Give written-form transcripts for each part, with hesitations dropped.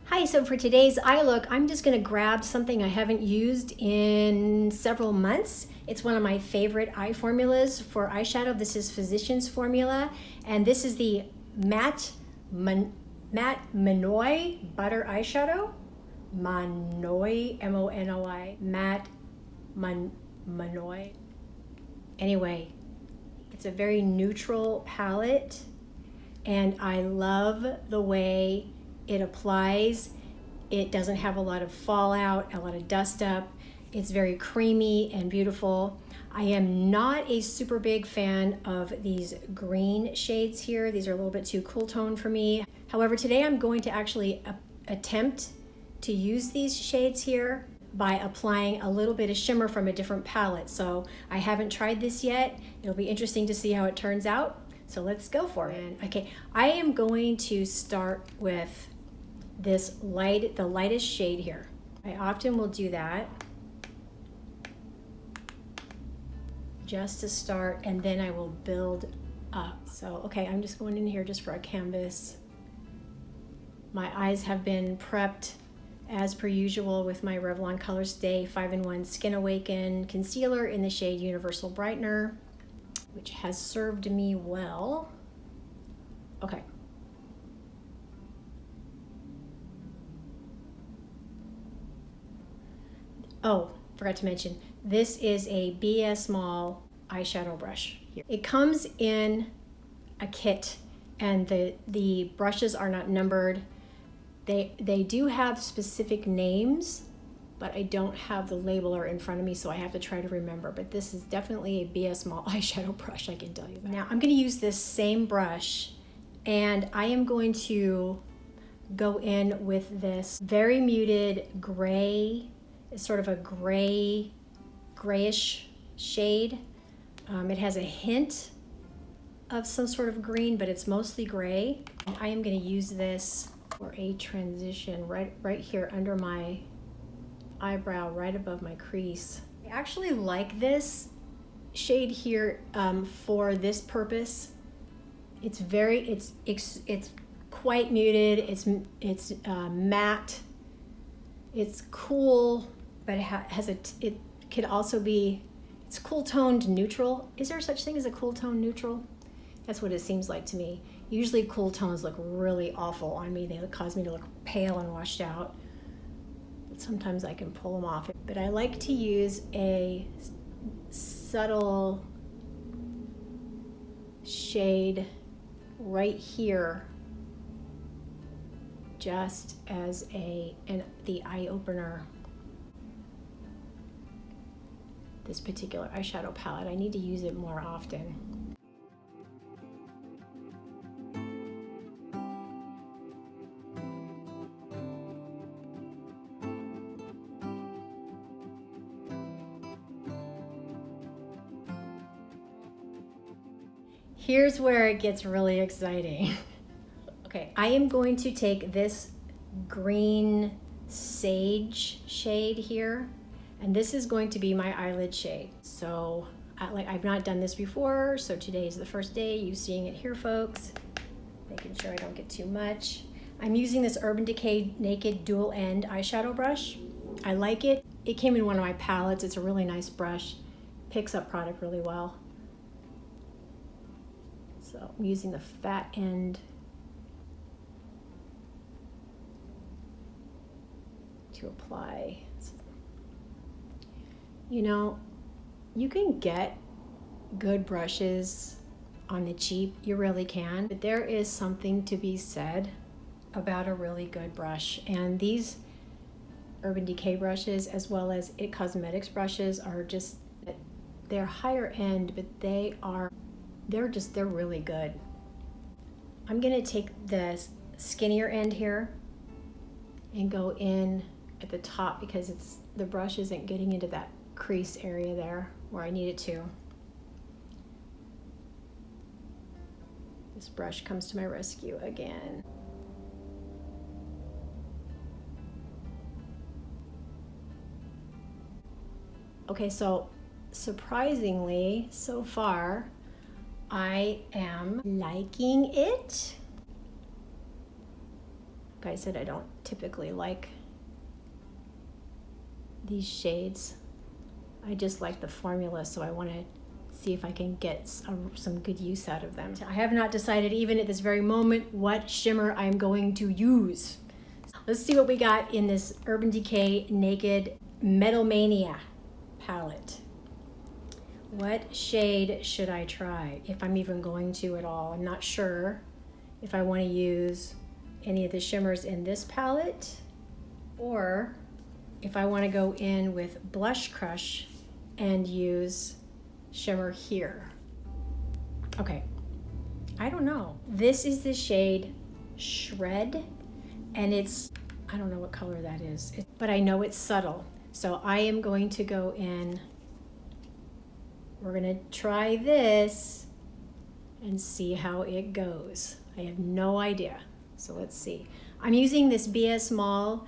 Hi, so for today's eye look, I'm just gonna grab something I haven't used in several months. It's one of my favorite eye formulas for eyeshadow. This is Physicians Formula, and this is the Matte Monoi Butter Eyeshadow. Monoi, M-O-N-O-I, Matte Monoi. Anyway, it's a very neutral palette, and I love the way it applies. It doesn't have a lot of fallout, a lot of dust up. It's very creamy and beautiful. I am not a super big fan of these green shades here. These are a little bit too cool tone for me. However, today I'm going to actually attempt to use these shades here by applying a little bit of shimmer from a different palette. So I haven't tried this yet. It'll be interesting to see how it turns out. So let's go for it. Okay, I am going to start with this the lightest shade here. I often will do that just to start, and then I will build up. So, okay, I'm just going in here just for a canvas. My eyes have been prepped as per usual with my Revlon Colorstay 5-in-1 Skin Awaken Concealer in the shade Universal Brightener, which has served me well. Okay. Oh, forgot to mention, this is a BS Small eyeshadow brush. It comes in a kit, and the brushes are not numbered. They do have specific names, but I don't have the labeler in front of me, so I have to try to remember. But this is definitely a BS Small eyeshadow brush, I can tell you that. Now I'm going to use this same brush, and I am going to go in with this very muted gray. It's sort of a grayish shade. It has a hint of some sort of green, but it's mostly gray. And I am going to use this for a transition right here under my eyebrow, right above my crease. I actually like this shade here for this purpose. It's quite muted. It's matte. It's cool, but it could also be, it's cool toned neutral. Is there such thing as a cool tone neutral? That's what it seems like to me. Usually cool tones look really awful on me. They cause me to look pale and washed out. But sometimes I can pull them off. But I like to use a subtle shade right here, just as the eye opener. This particular eyeshadow palette, I need to use it more often. Here's where it gets really exciting. Okay, I am going to take this green sage shade here, and this is going to be my eyelid shade. So I've not done this before, so today is the first day you seeing it here, folks. Making sure I don't get too much. I'm using this Urban Decay Naked Dual End eyeshadow brush. I like it. It came in one of my palettes. It's a really nice brush. Picks up product really well. So I'm using the fat end to apply. You know, you can get good brushes on the cheap, you really can, but there is something to be said about a really good brush. And these Urban Decay brushes, as well as IT Cosmetics brushes, are just, they're higher end, but they're really good. I'm gonna take the skinnier end here and go in at the top, because the brush isn't getting into that crease area there where I need it to. This brush comes to my rescue again. Okay, so surprisingly, so far, I am liking it. Like I said, I don't typically like these shades. I just like the formula, so I want to see if I can get some good use out of them. I have not decided even at this very moment what shimmer I'm going to use. Let's see what we got in this Urban Decay Naked Metal Mania palette. What shade should I try, if I'm even going to at all? I'm not sure if I want to use any of the shimmers in this palette, or if I want to go in with Blush Crush and use shimmer here. Okay, I don't know. This is the shade Shred, and it's, I don't know what color that is, but I know it's subtle. So I am going to go in, we're gonna try this and see how it goes. I have no idea, so let's see. I'm using this BS Mall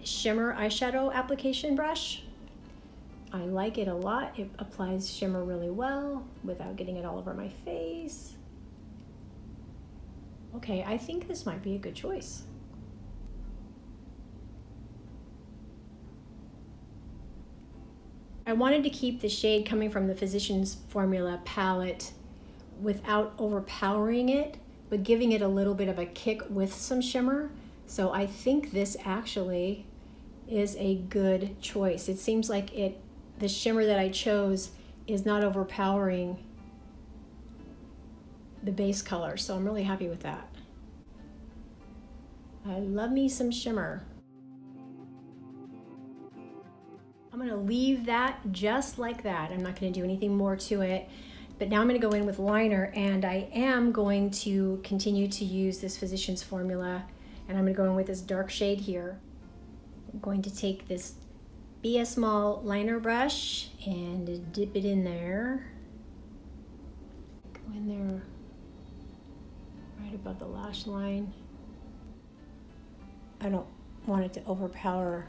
shimmer eyeshadow application brush. I like it a lot. It applies shimmer really well without getting it all over my face. Okay, I think this might be a good choice. I wanted to keep the shade coming from the Physicians Formula palette without overpowering it, but giving it a little bit of a kick with some shimmer. So I think this actually is a good choice. It seems like the shimmer that I chose is not overpowering the base color, so I'm really happy with that. I love me some shimmer. I'm gonna leave that just like that. I'm not gonna do anything more to it. But now I'm gonna go in with liner, and I am going to continue to use this Physicians Formula, and I'm gonna go in with this dark shade here. I'm going to take this BS Mall liner brush and dip it in there. Go in there right above the lash line. I don't want it to overpower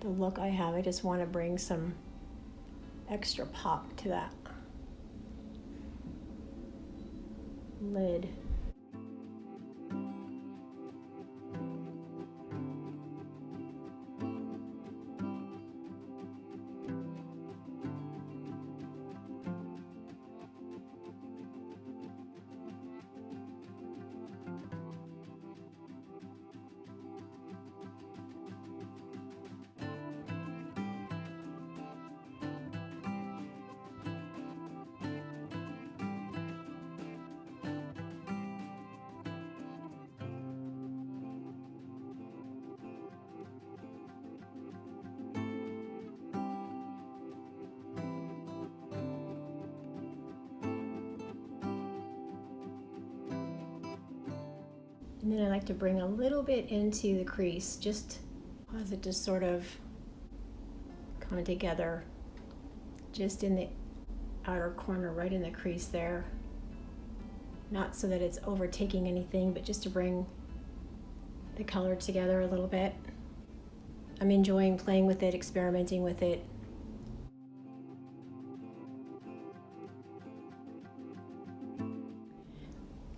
the look I have. I just want to bring some extra pop to that lid. And then I like to bring a little bit into the crease, just cause it to sort of come together just in the outer corner, right in the crease there. Not so that it's overtaking anything, but just to bring the color together a little bit. I'm enjoying playing with it, experimenting with it.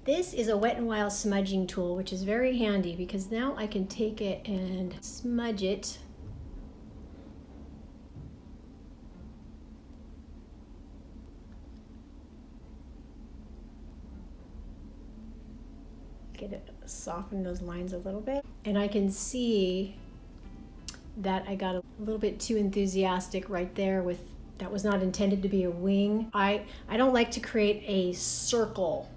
This is a Wet n Wild smudging tool, which is very handy because now I can take it and smudge it. Get it, soften those lines a little bit. And I can see that I got a little bit too enthusiastic right there with, that was not intended to be a wing. I don't like to create a circle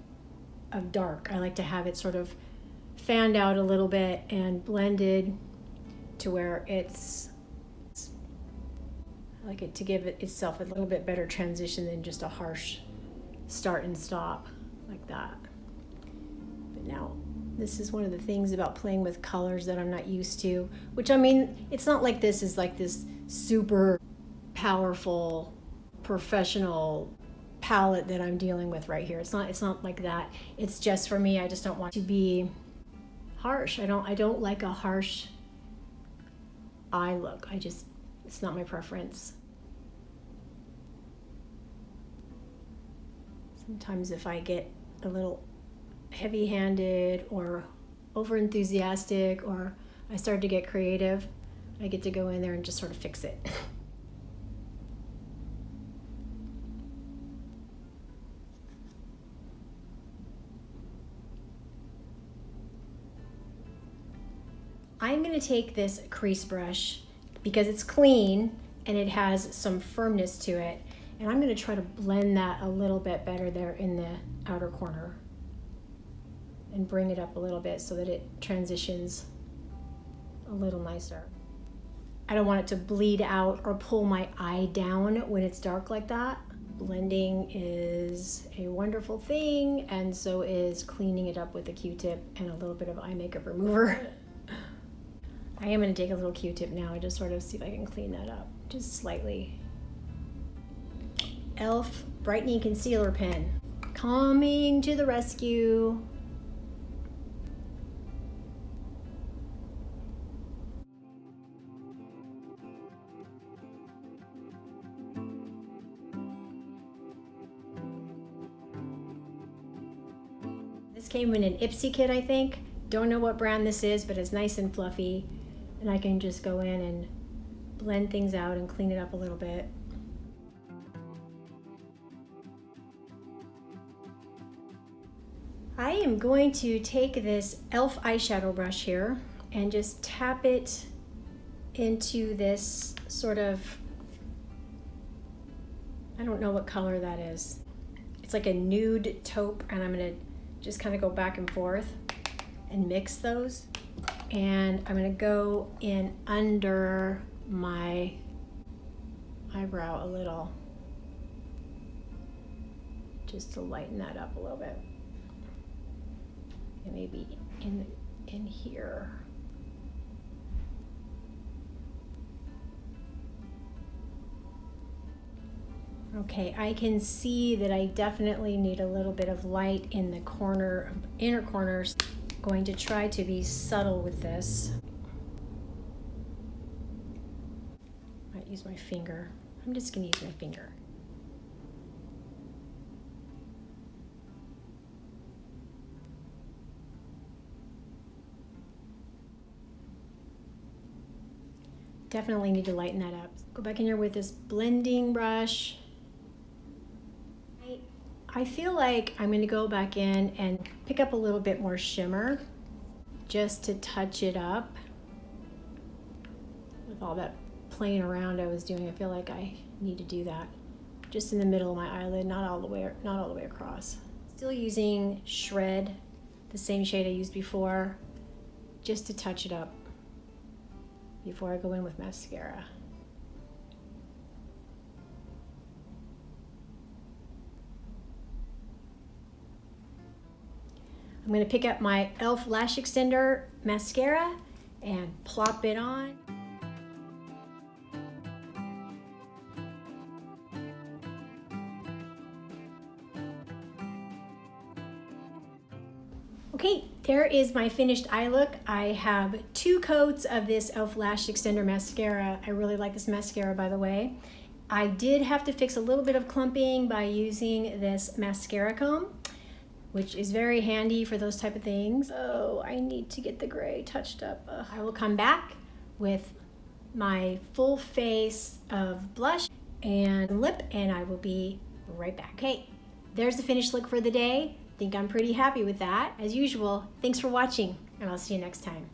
of dark. I like to have it sort of fanned out a little bit and blended to where it's, I like it to give it itself a little bit better transition than just a harsh start and stop like that. But now this is one of the things about playing with colors that I'm not used to, which I mean, it's not like this is like this super powerful professional palette that I'm dealing with right here. It's not like that. It's just for me, I just don't want to be harsh. I don't like a harsh eye look. It's not my preference. Sometimes if I get a little heavy-handed or over enthusiastic or I start to get creative, I get to go in there and just sort of fix it. I'm going to take this crease brush because it's clean and it has some firmness to it, and I'm going to try to blend that a little bit better there in the outer corner and bring it up a little bit so that it transitions a little nicer. I don't want it to bleed out or pull my eye down when it's dark like that. Blending is a wonderful thing, and so is cleaning it up with a Q-tip and a little bit of eye makeup remover. I am going to take a little Q-tip now and just sort of see if I can clean that up, just slightly. e.l.f. Brightening Concealer Pen, coming to the rescue. This came in an Ipsy kit, I think. Don't know what brand this is, but it's nice and fluffy. And I can just go in and blend things out and clean it up a little bit. I am going to take this e.l.f. eyeshadow brush here and just tap it into this sort of, I don't know what color that is. It's like a nude taupe, and I'm gonna just kind of go back and forth and mix those. And I'm gonna go in under my eyebrow a little, just to lighten that up a little bit. And maybe in here. Okay, I can see that I definitely need a little bit of light in the corner, inner corners. Going to try to be subtle with this. Might use my finger. I'm just gonna use my finger. Definitely need to lighten that up. Go back in here with this blending brush. I feel like I'm going to go back in and pick up a little bit more shimmer just to touch it up. With all that playing around I was doing, I feel like I need to do that. Just in the middle of my eyelid, not all the way across. Still using Shred, the same shade I used before, just to touch it up before I go in with mascara. I'm going to pick up my e.l.f. Lash Extender Mascara and plop it on. Okay, there is my finished eye look. I have 2 coats of this e.l.f. Lash Extender Mascara. I really like this mascara, by the way. I did have to fix a little bit of clumping by using this mascara comb, which is very handy for those type of things. Oh, I need to get the gray touched up. I will come back with my full face of blush and lip, and I will be right back. Okay, there's the finished look for the day. I think I'm pretty happy with that. As usual, thanks for watching, and I'll see you next time.